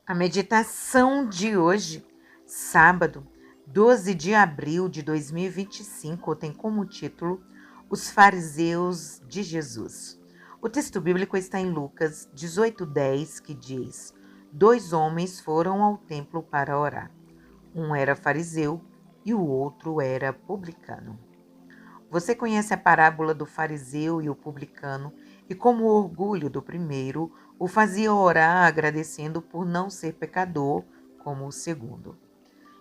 A meditação de hoje, sábado, 12 de abril de 2025, tem como título Os Fariseus de Jesus. O texto bíblico está em Lucas 18:10, que diz: 2 homens foram ao templo para orar. Um era fariseu e o outro era publicano. Você conhece a parábola do fariseu e o publicano e como o orgulho do primeiro o fazia orar agradecendo por não ser pecador como o segundo.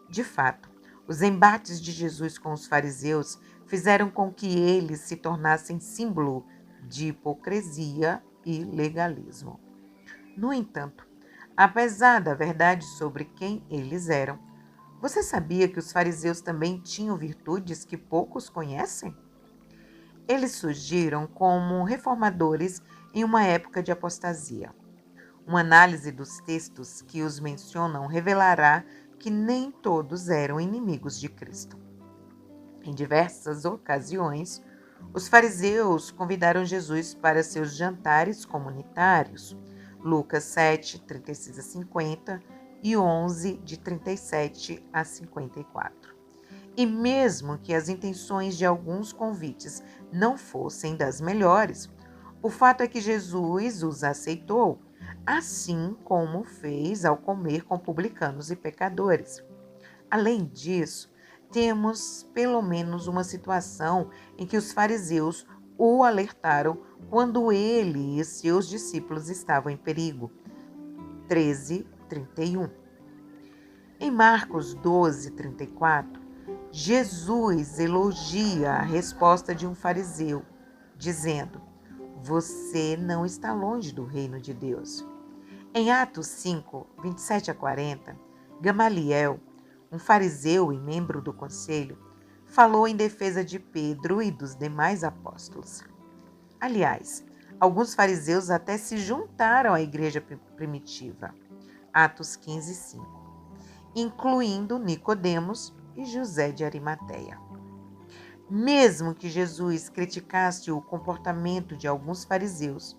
De fato, os embates de Jesus com os fariseus fizeram com que eles se tornassem símbolo de hipocrisia e legalismo. No entanto, apesar da verdade sobre quem eles eram, você sabia que os fariseus também tinham virtudes que poucos conhecem? Eles surgiram como reformadores em uma época de apostasia. Uma análise dos textos que os mencionam revelará que nem todos eram inimigos de Cristo. Em diversas ocasiões, os fariseus convidaram Jesus para seus jantares comunitários, Lucas 7, 36 a 50 e 11, de 37 a 54. E mesmo que as intenções de alguns convites não fossem das melhores, o fato é que Jesus os aceitou, assim como fez ao comer com publicanos e pecadores. Além disso, temos pelo menos uma situação em que os fariseus o alertaram quando ele e seus discípulos estavam em perigo. 13:31. Em Marcos 12:34, Jesus elogia a resposta de um fariseu, dizendo: Você não está longe do reino de Deus. Em Atos 5, 27 a 40, Gamaliel, um fariseu e membro do conselho, falou em defesa de Pedro e dos demais apóstolos. Aliás, alguns fariseus até se juntaram à igreja primitiva. Atos 15, 5. Incluindo Nicodemos e José de Arimateia. Mesmo que Jesus criticasse o comportamento de alguns fariseus,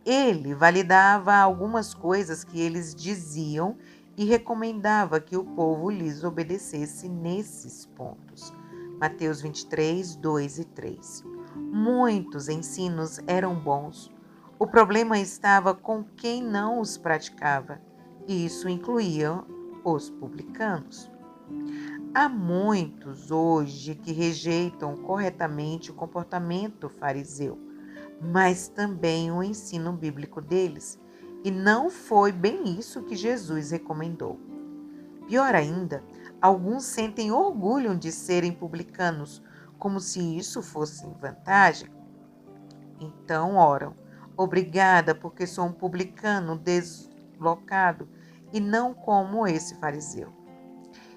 ele validava algumas coisas que eles diziam e recomendava que o povo lhes obedecesse nesses pontos. Mateus 23, 2 e 3. Muitos ensinos eram bons. O problema estava com quem não os praticava, e isso incluía os publicanos. Há muitos hoje que rejeitam corretamente o comportamento fariseu, mas também o ensino bíblico deles, e não foi bem isso que Jesus recomendou. Pior ainda, alguns sentem orgulho de serem publicanos, como se isso fosse vantagem. Então oram: Obrigada, porque sou um publicano deslocado e não como esse fariseu.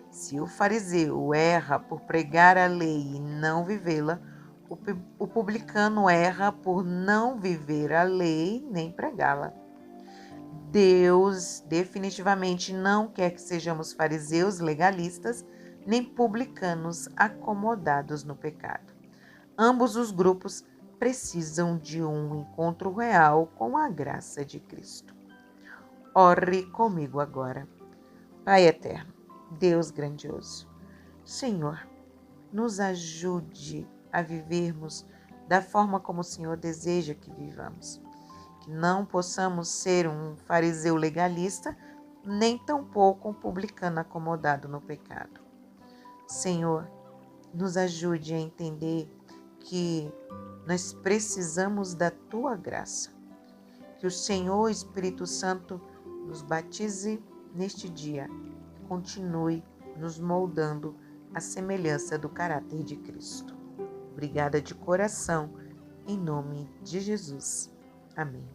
Se o fariseu erra por pregar a lei e não vivê-la, o publicano erra por não viver a lei nem pregá-la. Deus definitivamente não quer que sejamos fariseus legalistas nem publicanos acomodados no pecado. Ambos os grupos precisam de um encontro real com a graça de Cristo. Ore comigo agora. Pai eterno, Deus grandioso, Senhor, nos ajude a vivermos da forma como o Senhor deseja que vivamos. Que não possamos ser um fariseu legalista, nem tampouco um publicano acomodado no pecado. Senhor, nos ajude a entender que nós precisamos da Tua graça. Que o Senhor Espírito Santo nos batize neste dia e continue nos moldando à semelhança do caráter de Cristo. Obrigada de coração, em nome de Jesus. Amém.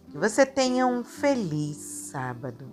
Que você tenha um feliz sábado.